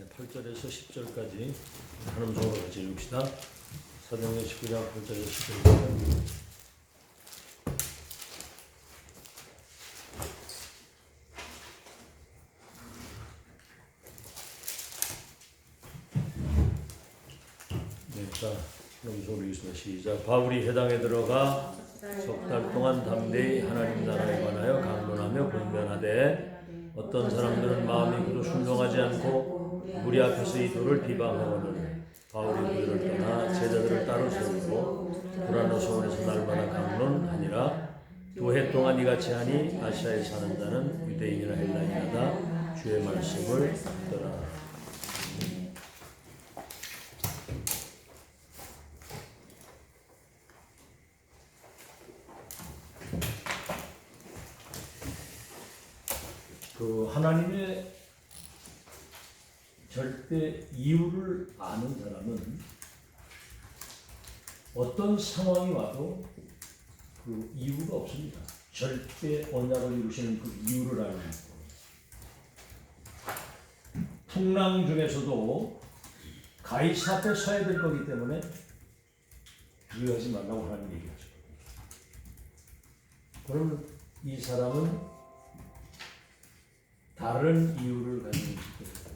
8절에서 10절까지 하나님 성으로 같이 읽읍시다. 사도행전 19장 8절에서 10절까지. 자, 하나님 성으로 읽겠습니다. 시작. 바울이 회당에 들어가 석 달 동안 담대히 하나님 나라에 관하여 강론하며 권면하되 어떤 사람들은 마음이 그도 순종하지 않고 무리 앞에서 이 도를 비방하거늘 바울이 그들을 떠나 제자들을 따로 세우고 두라노 소원에서 날마다 강론하니라. 2해 동안 이같이 하니 아시아에 사는 자는 유대인이나 헬라인이나 주의 말씀을 듣더라. 하나님의 절대 이유를 아는 사람은 어떤 상황이 와도 그 이유가 없습니다. 절대 언약을 이루시는 그 이유를 알고 있고, 풍랑 중에서도 가이사 앞에 서야 될 거기 때문에 두려워하지 말라고 하나님 얘기하죠. 그러면 이 사람은 다른 이유를 가지고 있습니다.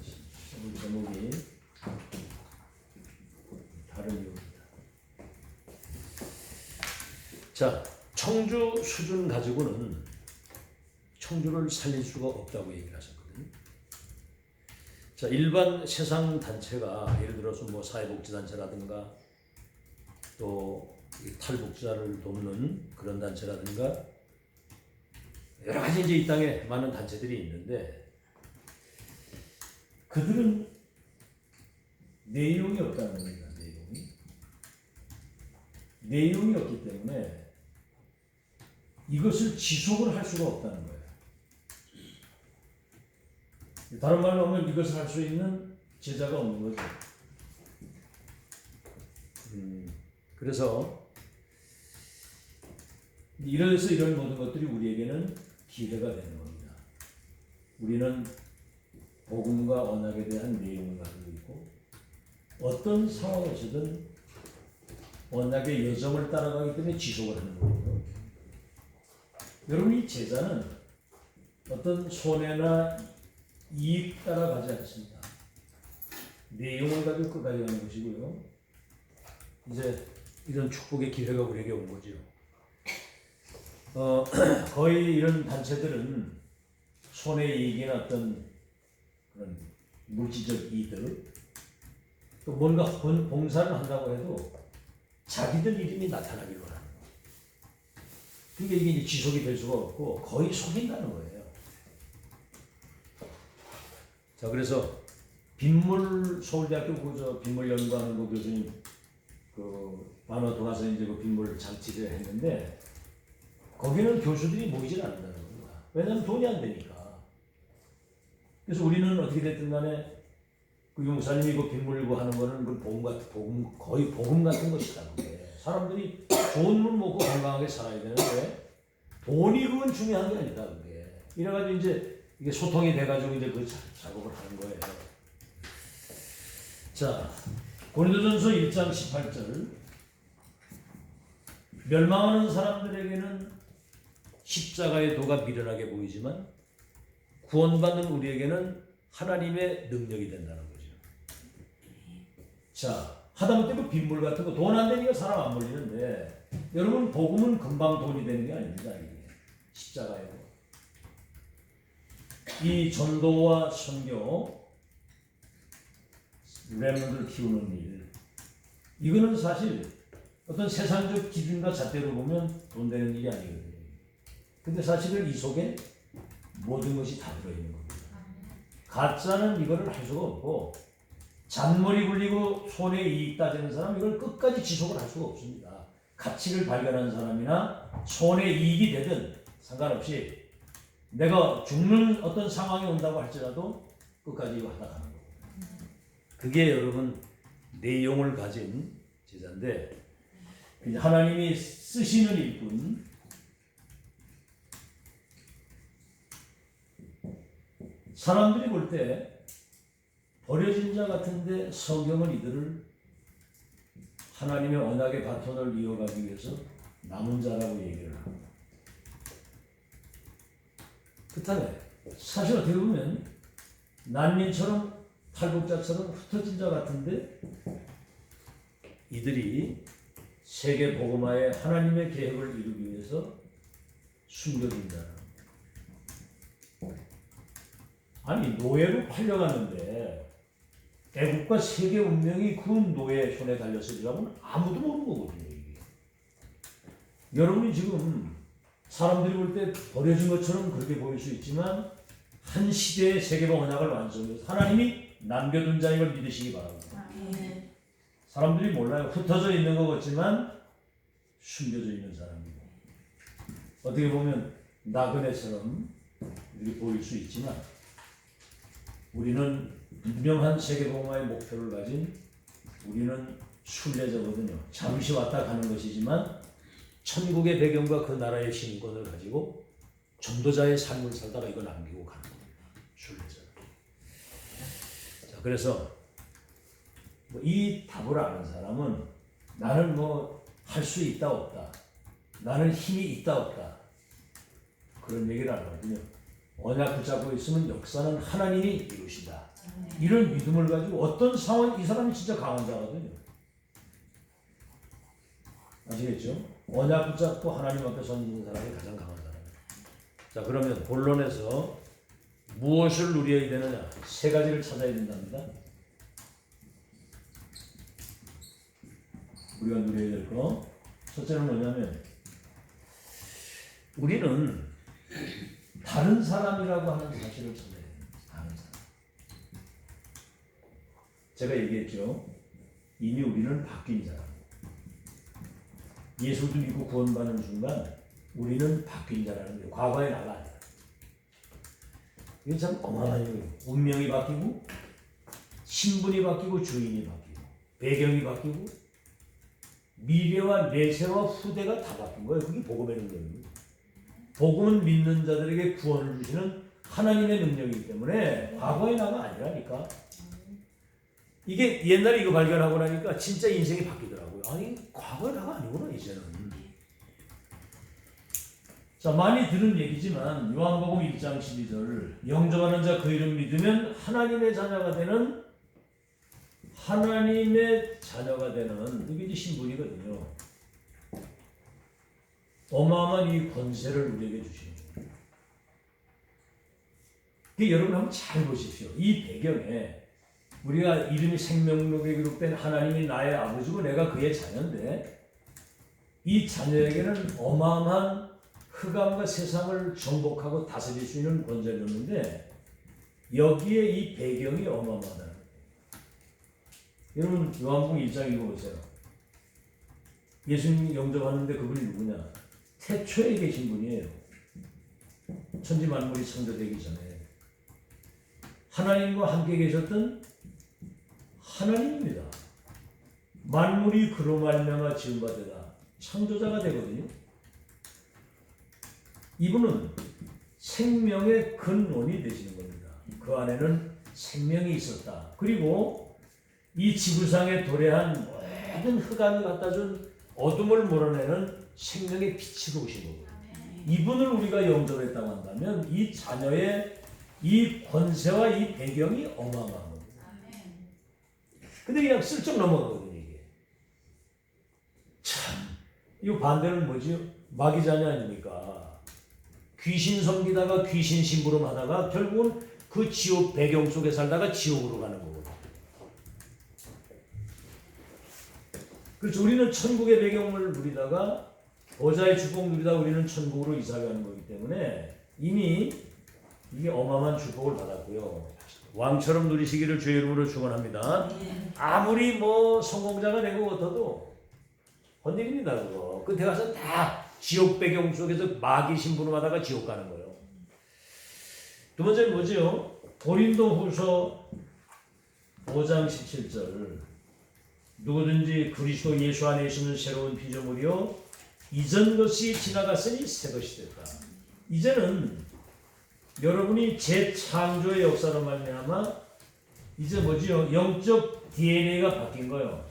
오늘 제목이 다른 이유입니다. 자, 청주 수준 가지고는 청주를 살릴 수가 없다고 얘기를 하셨거든요. 자, 일반 세상 단체가 예를 들어서 뭐 사회복지단체라든가 또 탈북자를 돕는 그런 단체라든가 여러 가지 이제 이 땅에 많은 단체들이 있는데 그들은 내용이 없다는 겁니다. 내용이 없기 때문에 이것을 지속을 할 수가 없다는 거예요. 다른 말로 하면 이것을 할 수 있는 제자가 없는 거죠. 그래서 이래서 이런 모든 것들이 우리에게는 기회가 되는 겁니다. 우리는 복음과 언약에 대한 내용을 가지고 있고 어떤 상황에서든 언약의 여정을 따라가기 때문에 지속을 하는 거고요. 여러분, 이 제자는 어떤 손해나 이익 따라가지 않습니다. 내용을 가지고 끝까지 가는 것이고요. 이제 이런 축복의 기회가 우리에게 온 거죠. 거의 이런 단체들은 손해이익이나 어떤 그런 물질적 이득, 또 뭔가 봉사를 한다고 해도 자기들 이름이 나타나기로 하는 거예요. 그러니까 이게 이제 지속이 될 수가 없고 거의 속인다는 거예요. 자, 그래서 빗물 서울대학교 그 빗물 연구하는 그 교수님 그 바누아투 가서 이제 그 빗물 장치를 했는데 거기는 교수들이 모이질 않는다는 겁니다. 왜냐하면 돈이 안 되니까. 그래서 우리는 어떻게 됐든 간에 그 용사님이 그 빗물고 하는 거는 그 거의 복음 같은 것이라는 거예요. 사람들이 좋은 물 먹고 건강하게 살아야 되는데 돈이 그건 중요한 게 아니다. 그게. 이래가지고 이제 이게 소통이 돼가지고 이제 그 작업을 하는 거예요. 자, 고린도전서 1장 18절. 멸망하는 사람들에게는 십자가의 도가 미련하게 보이지만 구원받는 우리에게는 하나님의 능력이 된다는 거죠. 자, 하다못해 그 빗물 같은 거 돈 안 되니까 사람 안 몰리는데 여러분, 복음은 금방 돈이 되는 게 아닙니다. 이게 십자가예요. 이 전도와 선교, 렘넌트를 키우는 일, 이거는 사실 어떤 세상적 기준과 잣대로 보면 돈 되는 일이 아니거든요. 근데 사실은 이 속에 모든 것이 다 들어있는 겁니다. 가짜는 이거를 할 수가 없고 잔머리 굴리고 손해 이익 따지는 사람 이걸 끝까지 지속을 할 수가 없습니다. 가치를 발견한 사람이나 손해 이익이 되든 상관없이 내가 죽는 어떤 상황이 온다고 할지라도 끝까지 이거 하다 가는 거고. 그게 여러분 내용을 가진 제자인데 하나님이 쓰시는 일뿐 사람들이 볼 때 버려진 자 같은데 성경은 이들을 하나님의 언약의 바톤을 이어가기 위해서 남은 자라고 얘기를 합니다. 그렇다면 사실 어떻게 보면 난민처럼 탈북자처럼 흩어진 자 같은데 이들이 세계 복음화의 하나님의 계획을 이루기 위해서 숨겨진 자라. 아니 노예로 팔려갔는데 애국과 세계 운명이 그 노예 손에 달렸으리라고는 아무도 모르는 거거든요. 이게. 여러분이 지금 사람들이 볼 때 버려진 것처럼 그렇게 보일 수 있지만 한 시대의 세계가 언약을 완성해서 하나님이 남겨둔 자인 걸 믿으시기 바랍니다. 사람들이 몰라요. 흩어져 있는 것 같지만 숨겨져 있는 사람이고 어떻게 보면 나그네처럼 이렇게 보일 수 있지만 우리는 분명한 세계복음화의 목표를 가진 우리는 순례자거든요. 잠시 왔다 가는 것이지만 천국의 배경과 그 나라의 신권을 가지고 전도자의 삶을 살다가 이거 남기고 가는 겁니다. 순례자. 자, 그래서 이 답을 아는 사람은 나는 할 수 있다 없다. 나는 힘이 있다 없다. 그런 얘기를 안 하거든요. 언약 붙잡고 있으면 역사는 하나님이 이루시다. 이런 믿음을 가지고 어떤 상황 이 사람이 진짜 강한 자거든요. 아시겠죠? 언약 붙잡고 하나님 앞에 서 있는 사람이 가장 강한 사람이에요. 자, 그러면 본론에서 무엇을 누려야 되느냐? 세 가지를 찾아야 된답니다. 우리가 누려야 될 거. 첫째는 뭐냐면 우리는 다른 사람이라고 하는 사실을 찾아야 됩니다. 다른 사람. 제가 얘기했죠. 이미 우리는 바뀐 자라고. 예수도 믿고 구원받는 순간 우리는 바뀐 자라는 거예요. 과거의 나가 아니라. 이게 참 어마어마한 거예요. 운명이 바뀌고 신분이 바뀌고 주인이 바뀌고 배경이 바뀌고 미래와 내세와 후대가 다 바뀐 거예요. 그게 복음의 능력입니다. 복음은 믿는 자들에게 구원을 주시는 하나님의 능력이기 때문에 과거의 나가 아니라니까. 이게 옛날에 이거 발견하고 나니까 진짜 인생이 바뀌더라고요. 아니 과거의 나가 아니구나 이제는. 자, 많이 들은 얘기지만 요한복음 1장 12절 영접하는 자 그 이름 믿으면 하나님의 자녀가 되는 이게 이제 신분이거든요. 어마어마한 이 권세를 우리에게 주시는 거예요. 여러분 한번 잘 보십시오. 이 배경에 우리가 이름이 생명록에 기록된 하나님이 나의 아버지고 내가 그의 자녀인데 이 자녀에게는 어마어마한 흑암과 세상을 정복하고 다스릴 수 있는 권세를 줬는데 여기에 이 배경이 어마어마하다. 여러분 요한복음 1장 읽어보세요. 예수님 영접하는데 그분이 누구냐? 태초에 계신 분이에요. 천지 만물이 창조되기 전에 하나님과 함께 계셨던 하나님입니다. 만물이 그로 말미암아 지은 바 되다. 창조자가 되거든요. 이분은 생명의 근원이 되시는 겁니다. 그 안에는 생명이 있었다. 그리고 이 지구상에 도래한 모든 흑암이 갖다 준 어둠을 몰아내는 생명의 빛으로 오신 거고요. 이분을 우리가 영접했다고 한다면 이 자녀의 이 권세와 이 배경이 어마어마한 겁니다. 근데 그냥 슬쩍 넘어가거든요. 이게 참 이거 반대는 뭐지요? 마귀 자녀 아닙니까? 귀신 섬기다가 귀신 심부름 하다가 결국은 그 지옥 배경 속에 살다가 지옥으로 가는 거거든요. 그렇죠. 우리는 천국의 배경을 누리다가 보좌의 축복 누리다가 우리는 천국으로 이사가는 거기 때문에 이미 이게 어마어마한 축복을 받았고요. 왕처럼 누리시기를 주의 이름으로 축원합니다. 아무리 성공자가 되고 같아도 헌일입니다. 그거. 끝에 가서 다 지옥 배경 속에서 마귀 심부름하다가 지옥 가는 거예요. 두 번째는 뭐죠? 고린도후서 5장 17절 누구든지 그리스도 예수 안에 있으면 새로운 피조물이요 이전 것이 지나갔으니 새 것이 됐다. 이제는 여러분이 재창조의 역사로 말미암아 이제 뭐지요? 영적 DNA가 바뀐 거예요.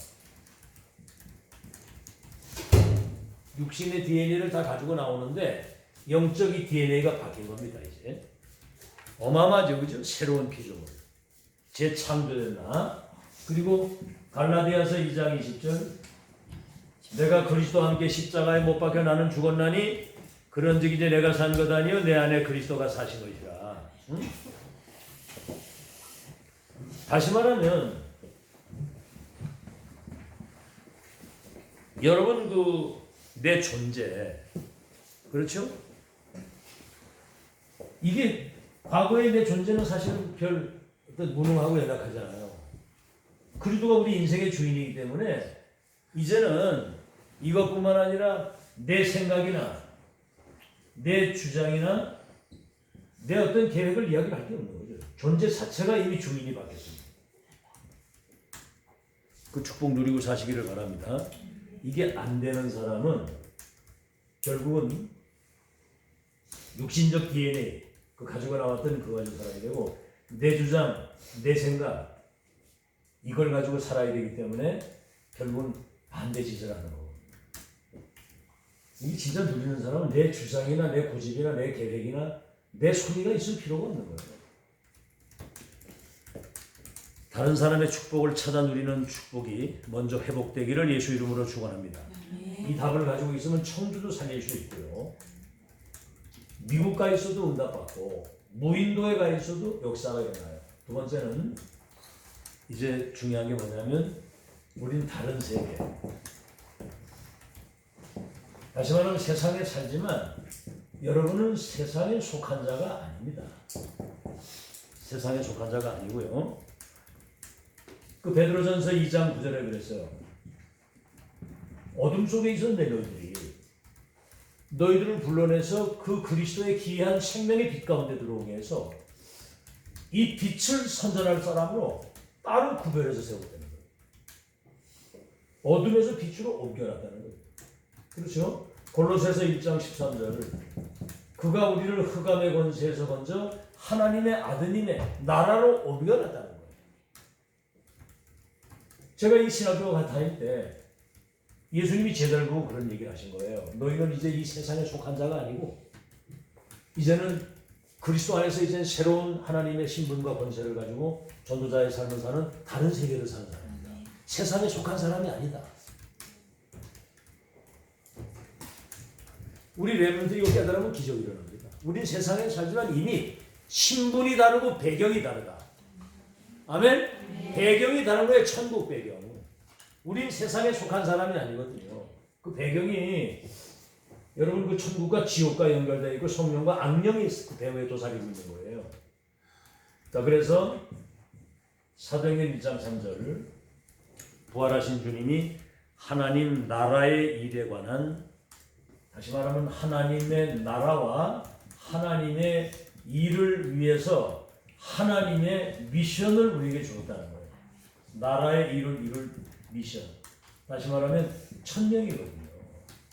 육신의 DNA를 다 가지고 나오는데 영적 DNA가 바뀐 겁니다. 이제 어마어마하죠, 그죠? 새로운 피조물, 재창조됐나? 그리고 갈라디아서 2장 20절, 내가 그리스도와 함께 십자가에 못 박혀 나는 죽었나니 그런즉 이제 내가 산 것 아니요 내 안에 그리스도가 사신 것이라. 응? 다시 말하면 여러분 내 존재, 그렇죠? 이게 과거의 내 존재는 사실은 별 어떤 무능하고 연약하잖아요. 그리스도가 우리 인생의 주인이기 때문에 이제는 이것뿐만 아니라 내 생각이나 내 주장이나 내 어떤 계획을 이야기할 게 없는 거죠. 존재 자체가 이미 주인이 바뀌었습니다. 그 축복 누리고 사시기를 바랍니다. 이게 안 되는 사람은 결국은 육신적 DNA, 그 가지고 나왔던 그거 가지고 살아야 되고, 내 주장, 내 생각, 이걸 가지고 살아야 되기 때문에 결국은 반대 짓을 하는 거고. 이게 진짜 누리는 사람은 내 주장이나 내 고집이나 내 계획이나 내 소리가 있을 필요가 없는 거예요. 다른 사람의 축복을 찾아 누리는 축복이 먼저 회복되기를 예수 이름으로 축원합니다. 이 답을 가지고 있으면 청주도 살릴 수 있고요. 미국 가 있어도 응답받고 무인도에 가 있어도 역사가 일어나요. 두 번째는 이제 중요한 게 뭐냐면 우리는 다른 세계, 다시 말하면 세상에 살지만 여러분은 세상에 속한 자가 아닙니다. 세상에 속한 자가 아니고요. 그 베드로전서 2장 9절에 그랬어요. 어둠 속에 있었는데 너희들을 불러내서 그 그리스도의 기이한 생명의 빛 가운데 들어오게 해서 이 빛을 선전할 사람으로 따로 구별해서 세웠다는 거예요. 어둠에서 빛으로 옮겨놨다는 거예요. 그렇죠? 골로새서 1장 13절, 그가 우리를 흑암의 권세에서 건져 하나님의 아드님의 나라로 옮겨놨다는 거예요. 제가 이 신학교 다닐 때 예수님이 제자를 보고 그런 얘기를 하신 거예요. 너희는 이제 이 세상에 속한 자가 아니고 이제는 그리스도 안에서 이제 새로운 하나님의 신분과 권세를 가지고 전도자의 삶을 사는 다른 세계를 사는 사람입니다. 세상에 속한 사람이 아니다. 우리 렘넌트 이거 깨달으면 기적이 일어납니다. 우린 세상에 살지만 이미 신분이 다르고 배경이 다르다. 아멘? 배경이 다른 거예요. 천국 배경. 우린 세상에 속한 사람이 아니거든요. 그 배경이 여러분 그 천국과 지옥과 연결되어 있고 성령과 악령이 그 배후에 도사리고 있는 거예요. 자, 그래서 사도행전 1장 3절, 부활하신 주님이 하나님 나라의 일에 관한, 다시 말하면 하나님의 나라와 하나님의 일을 위해서 하나님의 미션을 우리에게 주었다는 거예요. 나라의 일을 이룰 미션. 다시 말하면 천명이거든요.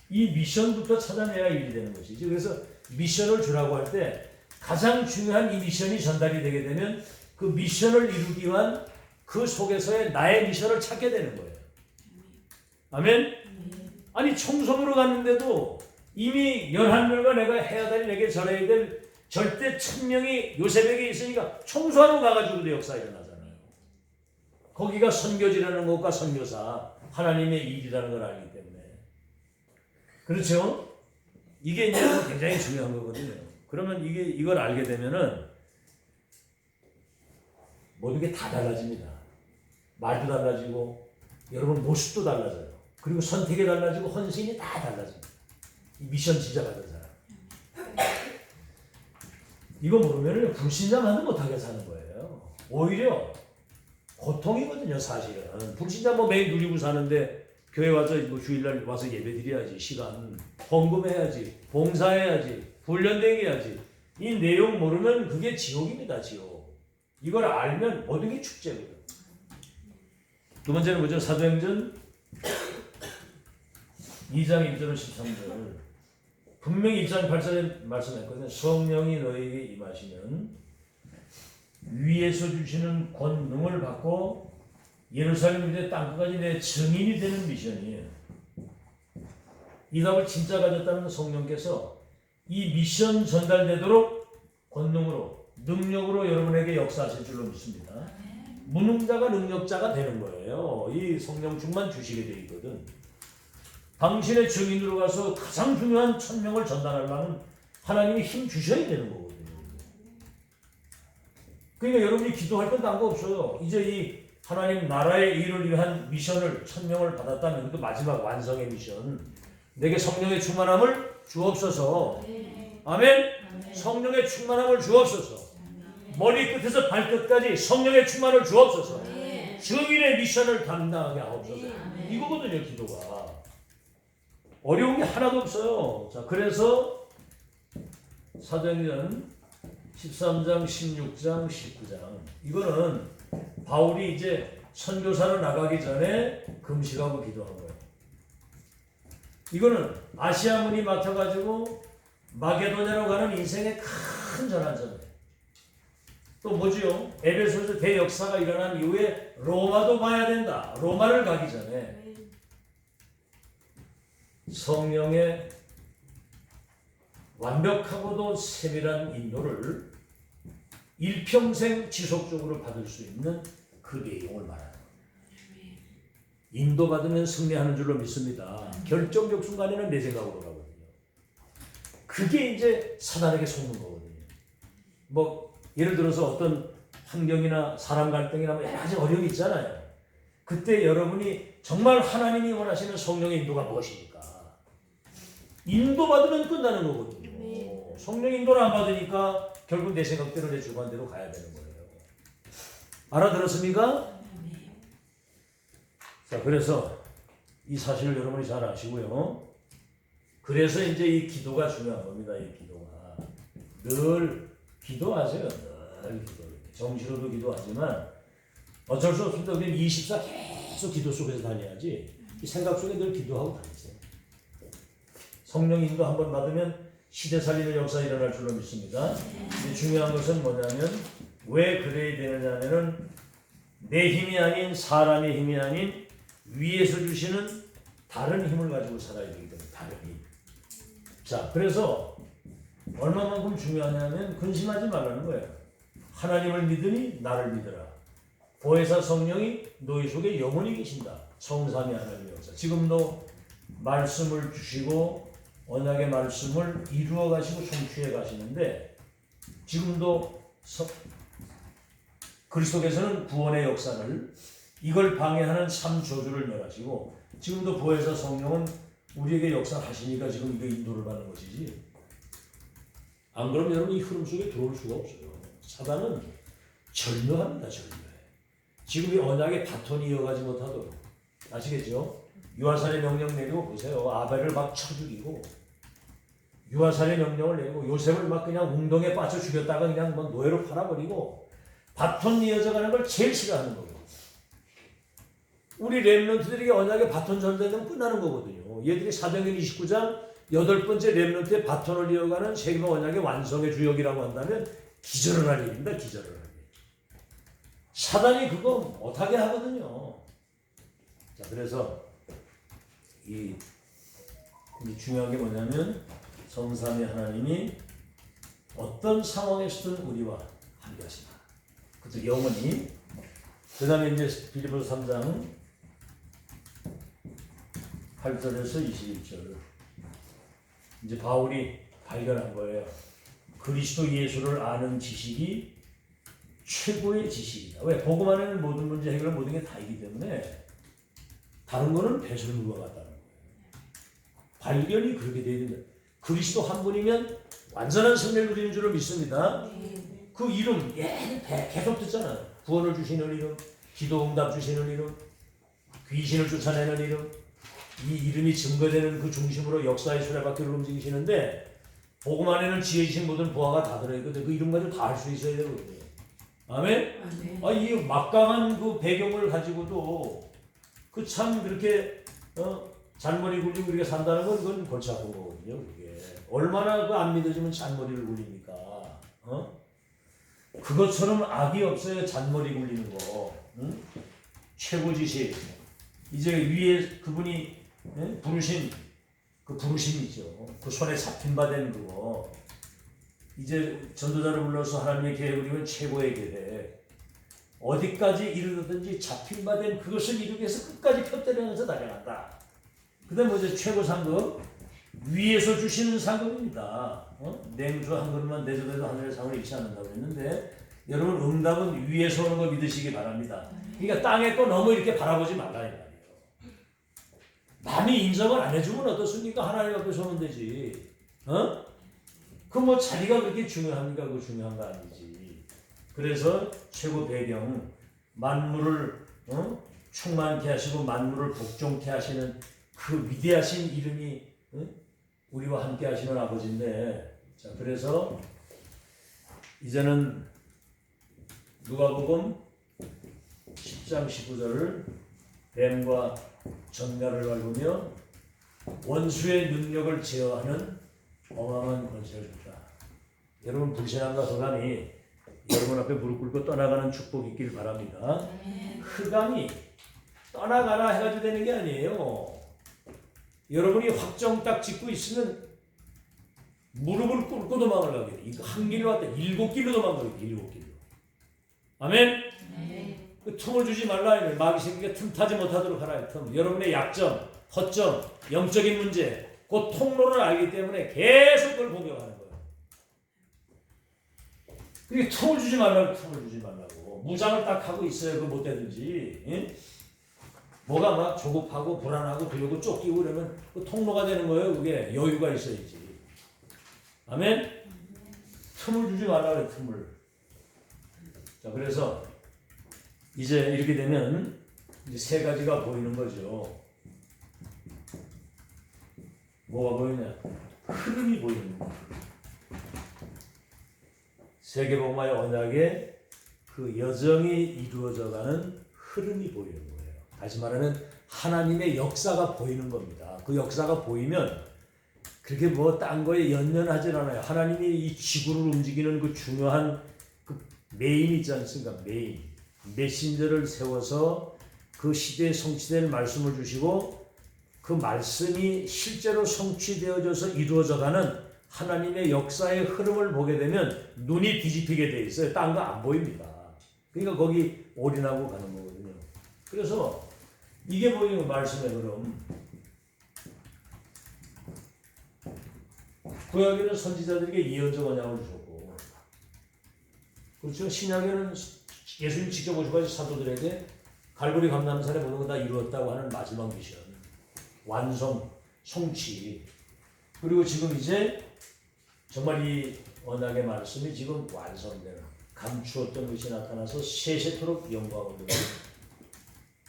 이 미션부터 찾아내야 일이 되는 것이지. 그래서 미션을 주라고 할 때 가장 중요한 이 미션이 전달이 되게 되면 그 미션을 이루기 위한 그 속에서의 나의 미션을 찾게 되는 거예요. 아멘? 아니 청소부로 갔는데도 이미 11명과 내가 해야 될, 내게 전해야 될 절대 천명이 요셉에게 있으니까 청소하러 가가지고도 역사가 일어나잖아요. 거기가 선교지라는 것과 선교사, 하나님의 일이라는 걸 알기 때문에. 그렇죠? 이게 이제 굉장히 중요한 거거든요. 그러면 이걸 알게 되면은 모든 게 다 달라집니다. 말도 달라지고, 여러분 모습도 달라져요. 그리고 선택이 달라지고, 헌신이 다 달라집니다. 이 미션 진짜 받은 사람. 이거 모르면 불신자만은 못하게 사는 거예요. 오히려 고통이거든요, 사실은. 불신자 매일 누리고 사는데 교회 와서 주일날 와서 예배드려야지, 시간 헌금해야지, 봉사해야지, 훈련되게 이 내용 모르면 그게 지옥입니다, 지옥. 이걸 알면 모든 게 축제거든요. 두 번째는 뭐죠? 사도행전 2장 1절 13절. 분명히 1장 8절에 말씀했거든요. 성령이 너희에게 임하시면 위에서 주시는 권능을 받고 예루살렘 유대 땅끝까지 내 증인이 되는 미션이에요. 이 답을 진짜 가졌다는 성령께서 이 미션 전달되도록 권능으로 능력으로 여러분에게 역사하실 줄로 믿습니다. 무능자가 능력자가 되는 거예요. 이 성령 충만 주시게 돼 있거든. 당신의 증인으로 가서 가장 중요한 천명을 전달하려면 하나님이 힘 주셔야 되는 거거든요. 그러니까 여러분이 기도할 건 딴 거 없어요. 이제 이 하나님 나라의 일을 위한 미션을 천명을 받았다면 그 마지막 완성의 미션, 내게 성령의 충만함을 주옵소서. 아멘. 성령의 충만함을 주옵소서. 머리 끝에서 발끝까지 성령의 충만을 주옵소서. 증인의 미션을 감당하게 하옵소서. 이거거든요, 기도가. 어려운 게 하나도 없어요. 자, 그래서 사도행전 13장, 16장, 19장 이거는 바울이 이제 선교사로 나가기 전에 금식하고 기도한 거예요. 이거는 아시아 문이 막혀가지고 마게도냐로 가는 인생의 큰 전환점이에요. 또 뭐지요? 에베소에서 대역사가 일어난 이후에 로마도 가야 된다. 로마를 가기 전에 성령의 완벽하고도 세밀한 인도를 일평생 지속적으로 받을 수 있는 그 내용을 말하는 거예요. 인도받으면 승리하는 줄로 믿습니다. 결정적 순간에는 내 생각으로 가거든요. 그게 이제 사단에게 속는 거거든요. 뭐 예를 들어서 어떤 환경이나 사람 갈등이나 뭐 여러 가지 어려움이 있잖아요. 그때 여러분이 정말 하나님이 원하시는 성령의 인도가 무엇입니까? 인도받으면 끝나는 거거든요. 성령 인도를 안 받으니까 결국 내 생각대로 내 주관대로 가야 되는 거예요. 알아들었습니까? 자, 그래서 이 사실을 여러분이 잘 아시고요. 그래서 이제 이 기도가 중요한 겁니다. 이 기도가 늘 기도하세요. 늘 기도. 정시로도 기도하지만 어쩔 수 없습니다. 우리는 24 계속 기도 속에서 다녀야지. 이 생각 속에 늘 기도하고 다니세요. 성령 인도 한번 받으면 시대 살리는 역사 일어날 줄로 믿습니다. 중요한 것은 뭐냐면 왜 그래야 되느냐면은 내 힘이 아닌 사람의 힘이 아닌 위에서 주시는 다른 힘을 가지고 살아야 되기 때문에 다른 힘. 자, 그래서 얼마만큼 중요하냐면 근심하지 말라는 거예요. 하나님을 믿으니 나를 믿으라. 보혜사 성령이 너희 속에 영원히 계신다. 성삼위 하나님의 역사. 지금도 말씀을 주시고 언약의 말씀을 이루어 가시고 성취해 가시는데 지금도 그리스도께서는 구원의 역사를 이걸 방해하는 3저주를 멸하시고 지금도 보혜사 성령은 우리에게 역사하시니까 지금 이게 인도를 받는 것이지. 안 그러면 여러분 이 흐름 속에 들어올 수가 없어요. 사단은 절묘합니다. 절묘해. 지금 이 언약의 바톤이 이어가지 못하도록. 아시겠죠? 유아살의 명령 내리고 보세요. 아벨을 막 쳐 죽이고 유아살의 명령을 내리고 요셉을 막 그냥 웅덩이에 빠져 죽였다가 그냥 뭐 노예로 팔아버리고 바톤 이어져 가는 걸 제일 싫어하는 거예요. 우리 렘넌트들에게 언약의 바톤 전쟁은 끝나는 거거든요. 얘들이 사도행전 29장 8번째 렘넌트의 바톤을 이어가는 세계의 언약의 완성의 주역이라고 한다면 기절을 할 일입니다. 기절을 할 일. 사단이 그거 못하게 하거든요. 자, 그래서 이 중요한 게 뭐냐면 성삼위 하나님이 어떤 상황에서든 우리와 함께 하신다. 그것도 영원히. 그 다음에 이제 빌립보서 3장 8절에서 21절. 이제 바울이 발견한 거예요. 그리스도 예수를 아는 지식이 최고의 지식이다. 왜? 복음 안에는 모든 문제 해결 모든 게 다이기 때문에 다른 거는 배설물과 같다는 거예요. 발견이 그렇게 되어야 된다. 그리스도 한 분이면 완전한 승리를 누리는 줄을 믿습니다. 그 이름 계속 듣잖아요. 구원을 주시는 이름, 기도 응답 주시는 이름, 귀신을 쫓아내는 이름, 이 이름이 증거되는 그 중심으로 역사의 수레바퀴를 움직이시는데 복음 안에는 지혜이신 모든 보화가 다 들어있거든요. 그 이름 가지고 다 할 수 있어야 되거든요. 아멘? 이 막강한 그 배경을 가지고도 그 참 그렇게 잔머리 굴리고 우리가 산다는 건 그건 골치 아픈 거거든요. 그게 얼마나 그 안 믿어지면 잔머리를 굴립니까? 그것처럼 악이 없어요. 잔머리 굴리는 거. 응? 최고지시. 이제 위에 그분이 부르신 그 부르심이죠. 그 손에 잡힌 바 된 그거. 이제 전도자를 불러서 하나님의 계획을 이루면 최고의 계획. 어디까지 이르든지 잡힌 바 된 그것을 이루기 위해서 끝까지 펴때려면서 달려간다. 그 다음에 뭐죠? 최고 상급. 위에서 주시는 상급입니다. 냉수 한 그릇만 내줘도 하늘의 상을 잃지 않는다고 했는데 여러분 응답은 위에서 오는 거 믿으시기 바랍니다. 그러니까 땅에 거 너무 이렇게 바라보지 말라 이 말이에요. 남이 인정을 안 해주면 어떻습니까? 하나님 앞에서 오면 되지. 그 뭐 자리가 그렇게 중요합니까? 그거 중요한 거 아니지. 그래서 최고 배경, 만물을 충만케 하시고 만물을 복종케 하시는 그 위대하신 이름이 우리와 함께 하시는 아버지인데, 자 그래서 이제는 누가복음 10장 19절을 뱀과 전갈을 밟으며 원수의 능력을 제어하는 어마어마한 권세를 줬다. 여러분 불신앙과 흑암이 여러분 앞에 무릎 꿇고 떠나가는 축복이 있길 바랍니다. 흑암이 떠나가라 해가지고 되는 게 아니에요. 여러분이 확정 딱 짓고 있으면 무릎을 꿇고 도망을 가게 돼. 이거 한 길로 왔다 7길로 도망가게 돼. 7길로. 아멘? 그 틈을 주지 말라. 마귀 새끼가 틈타지 못하도록 하라. 틈. 여러분의 약점, 허점, 영적인 문제, 그 통로를 알기 때문에 계속 그걸 공격하는 거예요. 그게 틈을 주지 말라고. 틈을 주지 말라고. 무장을 딱 하고 있어요. 그 못되든지. 예? 뭐가 막 조급하고 불안하고 두려고 쫓기고 그러면 그 통로가 되는 거예요. 그게 여유가 있어야지. 아멘? 틈을 주지 말라고. 틈을. 자, 그래서 이제 이렇게 되면 이제 세 가지가 보이는 거죠. 뭐가 보이냐? 흐름이 보이는 거예요. 세계복음화의 언약에 그 여정이 이루어져가는 흐름이 보이는 거예요. 다시 말하면 하나님의 역사가 보이는 겁니다. 그 역사가 보이면 그렇게 뭐 딴 거에 연연하지 않아요. 하나님이 이 지구를 움직이는 그 중요한 그 메인 있지 않습니까? 메신저를 세워서 그 시대에 성취될 말씀을 주시고 그 말씀이 실제로 성취되어져서 이루어져가는 하나님의 역사의 흐름을 보게 되면 눈이 뒤집히게 돼 있어요. 딴 거 안 보입니다. 그러니까 거기 올인하고 가는 거거든요. 그래서 이게 보이는 말씀의 흐름. 구약에는 선지자들에게 예언적 언약을 주셨고, 그렇죠. 신약에는 예수님 직접 오셔가지고 사도들에게 갈보리 감람산에 모든 거 다 이루었다고 하는 마지막 미션, 완성, 성취. 그리고 지금 이제 정말 이 언약의 말씀이 지금 완성되는, 감추었던 것이 나타나서 세세토록 영광을 누리는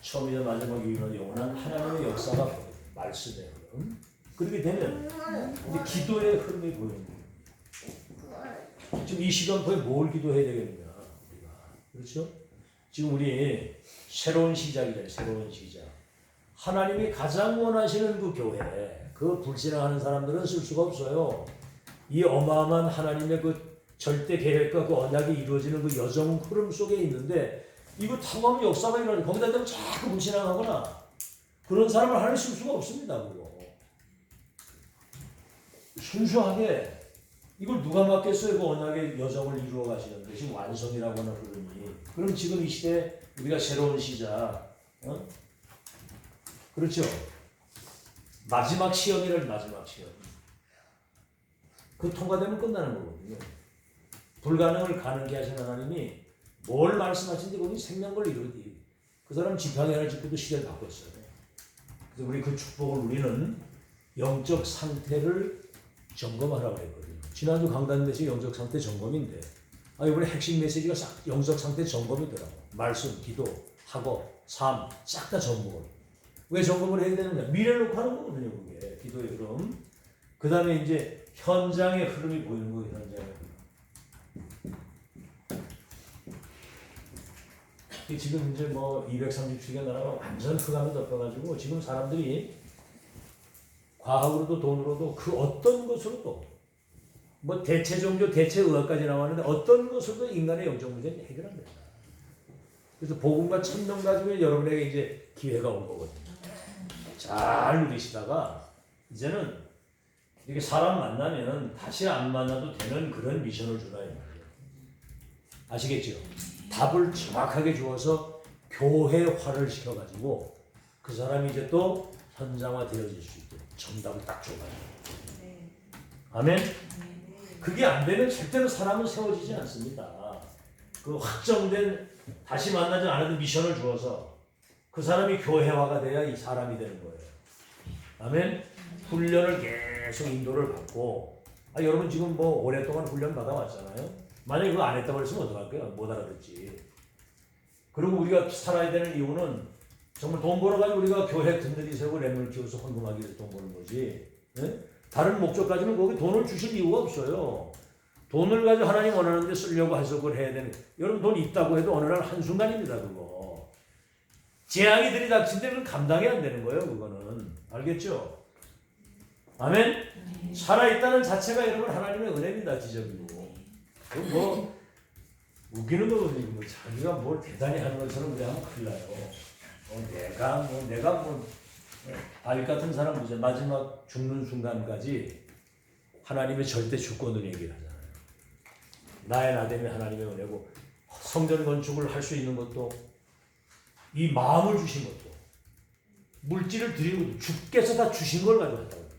처음이자 마지막 이유는 영원한 하나님의 역사가 보여요. 말씀의 흐름. 그렇게 되면 이제 기도의 흐름이 보이는 거예요. 지금 이 시간표에 뭘 기도해야 되겠느냐 우리가. 그렇죠? 지금 우리 새로운 시작이잖아요. 새로운 시작. 하나님이 가장 원하시는 그 교회, 그 불신앙하는 사람들은 쓸 수가 없어요. 이 어마어마한 하나님의 그 절대 계획과 그 언약이 이루어지는 그 여정 흐름 속에 있는데 이거 타고 가면 역사가 일어나요. 거기다 대고 자꾸 불신앙하거나 그런 사람을 하나님 쓸 수가 없습니다. 그거. 순수하게 이걸 누가 맡겠어요? 그 언약의 여정을 이루어 가시는 것이 완성이라고 하는 흐름이. 그럼 지금 이 시대 우리가 새로운 시작, 그렇죠? 마지막 시험이라는 마지막 시험. 그 통과되면 끝나는 거거든요. 불가능을 가능케 하신 하나님이 뭘 말씀하신지 거기 생명을 이루기. 그 사람 지팡이 하나 짚고도 시대를 바꿨어요. 그래서 우리 그 축복을 우리는 영적 상태를 점검하라고 했거든요. 지난주 강단 메시지 영적 상태 점검인데, 이번에 핵심 메시지가 영적 상태 점검이더라고. 말씀, 기도, 학업, 삶 싹 다 점검을. 왜 점검을 해야 되느냐? 미래를 놓고 하는 거거든요. 그게 기도의 흐름. 그 다음에 이제 현장의 흐름이 보이는 거예요. 현장의 흐름. 지금 이제 뭐 237개 나라가 완전 흑암이 덮여가지고 지금 사람들이 과학으로도 돈으로도 그 어떤 것으로도 뭐 대체 종교, 대체 의학까지 나왔는데 어떤 것으로도 인간의 영적 문제는 해결 안 된다. 그래서 복음과 천명 가지고 여러분에게 이제 기회가 온 거거든요. 잘 누리시다가 이제는 이렇게 사람 만나면 다시 안 만나도 되는 그런 미션을 주라 이 말이에요. 아시겠죠? 답을 정확하게 주어서 교회화를 시켜가지고 그 사람이 이제 또 현장화 되어질 수 있게 정답을 딱 줘가지고. 아멘? 그게 안 되면 절대로 사람은 세워지지 않습니다. 그 확정된 다시 만나지 않아도 미션을 주어서 그 사람이 교회화가 돼야 이 사람이 되는 거예요. 아멘? 훈련을 계속 인도를 받고 여러분 지금 뭐 오랫동안 훈련 받아왔잖아요. 만약에 그거 안 했다고 했으면 어떡할까요? 못 알아듣지. 그리고 우리가 살아야 되는 이유는 정말 돈 벌어가지고 우리가 교회 든든히 세우고 렘을 키워서 헌금하기 위해서 돈 버는 거지. 네? 다른 목적 가지면 거기 돈을 주실 이유가 없어요. 돈을 가지고 하나님 원하는 데 쓰려고 해서 그걸 해야 되는. 여러분 돈 있다고 해도 어느 날 한순간입니다. 그거. 재앙이 들이닥친 데는 감당이 안 되는 거예요. 그거는. 알겠죠? 아멘? 살아있다는 자체가 여러분 하나님의 은혜입니다. 기적이고. 뭐 웃기는 거거든요. 뭐 자기가 뭘 대단히 하는 것처럼 우리 하면 큰일 나요. 내가 다윗 같은 사람 보세요. 마지막 죽는 순간까지 하나님의 절대 주권을 얘기를 하잖아요. 나의 나됨이 하나님의 은혜고 성전 건축을 할 수 있는 것도 이 마음을 주신 것도 물질을 드리는 것도 주께서 다 주신 걸 가지고 했다고 그러죠.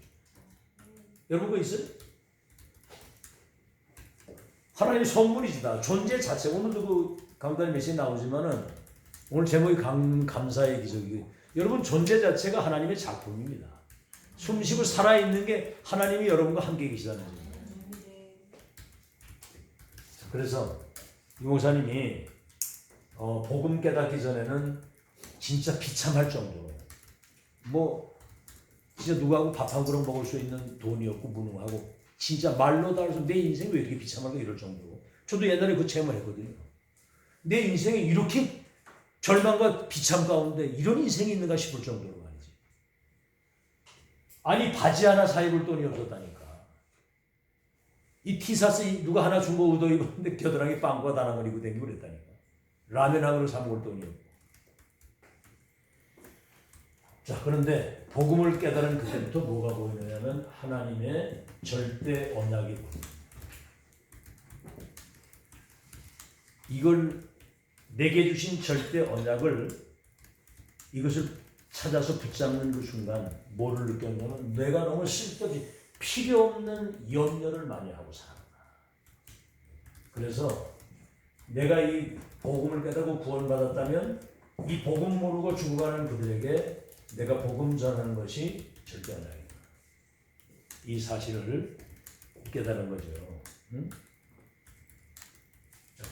여러분 그거 있어요? 하나님의 선물이지 다. 존재 자체. 오늘도 그 강단 메시지 나오지만은 오늘 제목이 감사의 기적이. 여러분 존재 자체가 하나님의 작품입니다. 숨쉬고 살아있는 게 하나님이 여러분과 함께 계시다는 거예요. 그래서 이 목사님이 복음 깨닫기 전에는 진짜 비참할 정도로 뭐 진짜 누구하고 밥 한 그릇 먹을 수 있는 돈이 없고 무능하고 진짜 말로 달아서 내 인생이 왜 이렇게 비참할까 이럴 정도로. 저도 옛날에 그 체험을 했거든요. 내 인생에 이렇게 절망과 비참 가운데 이런 인생이 있는가 싶을 정도로 말이지. 아니 바지 하나 사 입을 돈이 없었다니까. 이 티셔츠 누가 하나 준 거 얻어 입었는데 겨드랑이 빵과 다나물 입고 다니고 그랬다니까. 라면 한 그릇 사 먹을 돈이 없고. 자 그런데 복음을 깨달은 그때부터 뭐가 보이느냐면 하나님의 절대 언약이 보입니다. 이걸 내게 주신 절대 언약을 이것을 찾아서 붙잡는 그 순간 뭐를 느꼈냐면 내가 너무 쓸데없이 필요 없는 염려를 많이 하고 살았다. 그래서 내가 이 복음을 깨닫고 구원받았다면 이 복음 모르고 죽어가는 그들에게 내가 복음 전하는 것이 절대 언약이다. 이 사실을 깨달은 거죠. 응?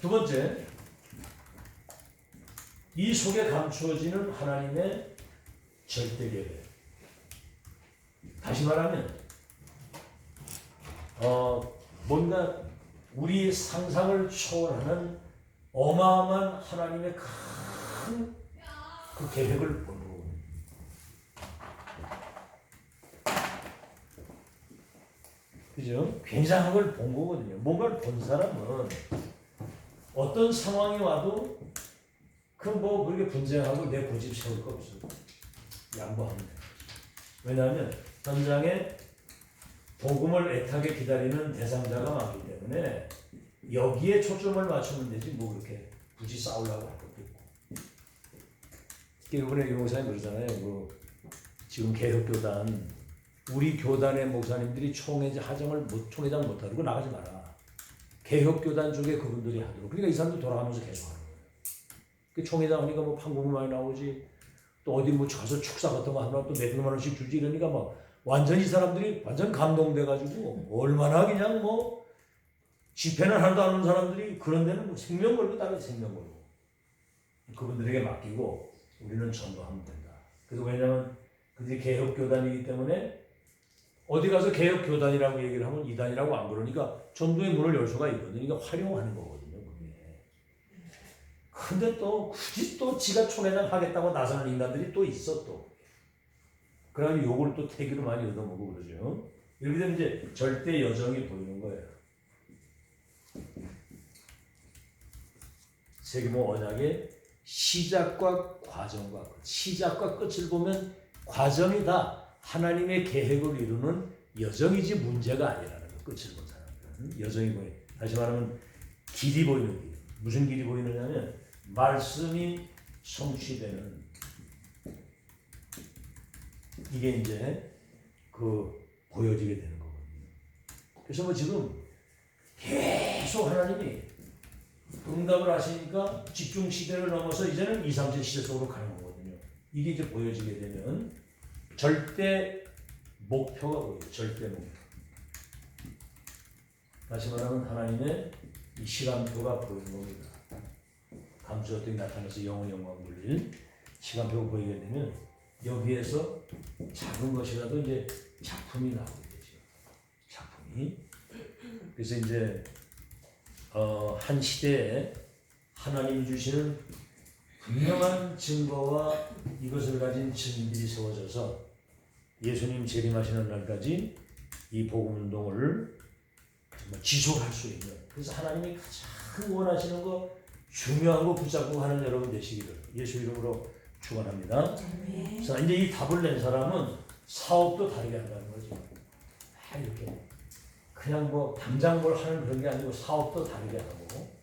두 번째, 이 속에 감추어지는 하나님의 절대 계획. 다시 말하면 뭔가 우리 상상을 초월하는 어마어마한 하나님의 큰 그 계획을 보는 거거든요. 그죠? 굉장한 걸 본 거거든요. 뭔가를 본 사람은 어떤 상황이 와도 그 뭐 그렇게 분쟁하고 내 고집 세울 거 없어. 양보하면 돼. 왜냐하면 현장에 복음을 애타게 기다리는 대상자가 많기 때문에 여기에 초점을 맞추면 되지 뭐 그렇게 굳이 싸우려고 할 것도 있고. 이번에 유 목사님 그러잖아요. 지금 개혁교단 우리 교단의 목사님들이 총회장 못하고 나가지 마라. 개혁교단 쪽에 그분들이 하도록. 그러니까 이 사람도 돌아가면서 계속 하는 거예요. 그 총회장 하니까 뭐 판국이 많이 나오지. 또 어디 뭐 가서 축사 같은 거 하나 또 몇백만 원씩 주지 이러니까 막 완전히 이 사람들이 완전 감동돼가지고 얼마나 그냥 뭐 집회는 하나도 안 하는 사람들이 그런 데는 뭐 생명 걸고 따로 생명 걸고 그분들에게 맡기고 우리는 전도하면 된다. 그래서 왜냐하면 그들이 개혁교단이기 때문에 어디 가서 개혁교단이라고 얘기를 하면 이단이라고 안 그러니까 전도의 문을 열 수가 있거든요. 그러니까 활용하는 거거든요. 그게. 근데 또 굳이 또 지가 총회장 하겠다고 나서는 인간들이 또 있어 또. 그러면 요걸 또 태기로 많이 얻어먹고 그러죠. 이렇게 되면 이제 절대 여정이 보이는 거예요. 세계보 언약의 시작과 과정과 끝. 시작과 끝을 보면 과정이 다 하나님의 계획을 이루는 여정이지 문제가 아니라는 거. 끝을 본 사람들은 여정이 보이는. 다시 말하면 길이 보이는 길. 무슨 길이 보이느냐면 말씀이 성취되는 이게 이제 그 보여지게 되는 거거든요. 그래서 뭐 지금 계속 하나님이 응답을 하시니까 집중 시대를 넘어서 이제는 2, 3세 시대 속으로 가는 거거든요. 이게 이제 보여지게 되면 절대 목표가 보여요. 절대 목표. 다시 말하면 하나님의 이 시간표가 보이는 겁니다. 감수 어떻게 나타나서 영원 영광 물릴 시간표가 보이게 되면 여기에서 작은 것이라도 이제 작품이 나오게 되죠. 작품이. 그래서 이제 한 시대에 하나님이 주시는 분명한 증거와 이것을 가진 증인들이 세워져서 예수님 재림하시는 날까지 이 복음 운동을 지속할 수 있는, 그래서 하나님이 가장 원하시는 거 중요한 거 붙잡고 하는 여러분 되시기를 예수 이름으로 축원합니다. 자, 이제 이 답을 낸 사람은 사업도 다르게 한다는 거죠. 이렇게 그냥 뭐 당장 뭘 하는 그런 게 아니고 사업도 다르게 하고,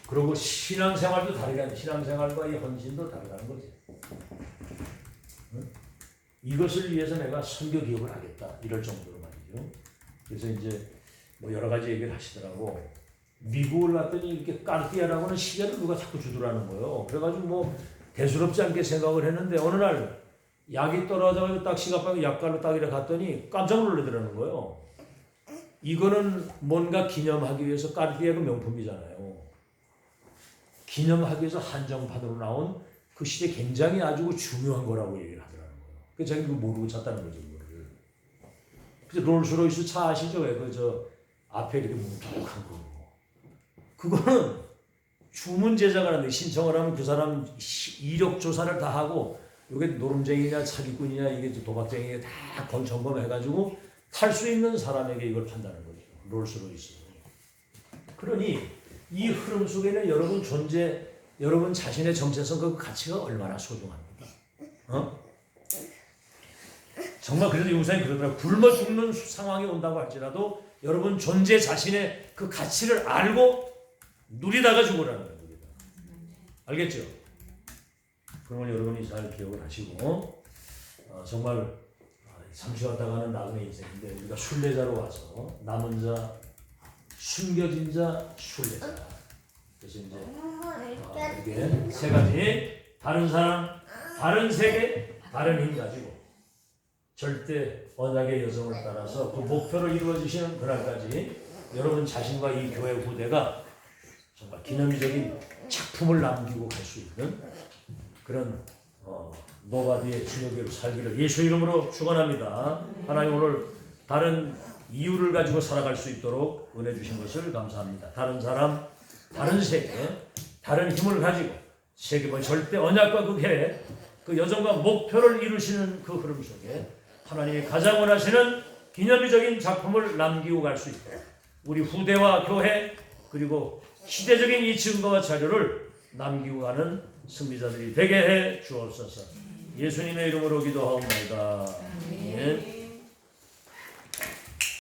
그리고 신앙생활도 다르게 하는, 신앙생활과 이 헌신도 다르다는 거지. 응? 이것을 위해서 내가 선교 기업을 하겠다 이럴 정도로 말이죠. 그래서 이제 뭐 여러 가지 얘기를 하시더라고. 미국을 갔더니 이렇게 까르띠에라고는 시계를 누가 자꾸 주더라는 거예요. 그래가지고 뭐 대수롭지 않게 생각을 했는데 어느 날 약이 떨어져가지고 딱 시가방에 약갈로 딱 이래 갔더니 깜짝 놀라더라는 거예요. 이거는 뭔가 기념하기 위해서 까르띠에가 명품이잖아요. 기념하기 위해서 한정판으로 나온 그 시대 굉장히 아주 중요한 거라고 얘기를 하더라는 거예요. 그래서 자기는 그거 모르고 찼다는 거죠. 그거를. 그래서 롤스로이스 차 아시죠? 그 저 앞에 이렇게 뭉툭한 거. 그거는 주문 제작을 하는데 신청을 하면 그 사람 이력 조사를 다 하고 이게 노름쟁이냐 사기꾼이냐 이게 도박쟁이냐 다 점검해가지고 탈 수 있는 사람에게 이걸 판다는 거죠. 롤스로이스. 그러니 이 흐름 속에는 여러분 존재, 여러분 자신의 정체성 그 가치가 얼마나 소중합니까? 정말 그래도 용사님 그러더라고요. 굶어 죽는 상황이 온다고 할지라도 여러분 존재 자신의 그 가치를 알고 누리다가 죽으라는 거예요. 알겠죠? 그러면 여러분이 잘 기억을 하시고 정말 잠시 왔다 가는 나그네 인생인데 우리가 순례자로 와서 남은 자, 숨겨진 자, 순례자. 그래서 이제 이게 세 가지, 다른 사람, 다른 세계, 다른 힘 가지고 절대 언약의 여정을 따라서 그 목표를 이루어지시는 그날까지 여러분 자신과 이 교회 후대가 정말 기념비적인 작품을 남기고 갈 수 있는 그런 노바디의 주역으로 살기를 예수 이름으로 축원합니다. 하나님 오늘 다른 이유를 가지고 살아갈 수 있도록 은혜 주신 것을 감사합니다. 다른 사람, 다른 세계, 다른 힘을 가지고 세계번 절대 언약과 그 계획, 그 여정과 목표를 이루시는 그 흐름 속에 하나님이 가장 원하시는 기념비적인 작품을 남기고 갈 수 있도록 우리 후대와 교회 그리고 시대적인 이 증거와 자료를 남기고 가는 승리자들이 되게 해 주옵소서. 예수님의 이름으로 기도하옵나이다. 아멘.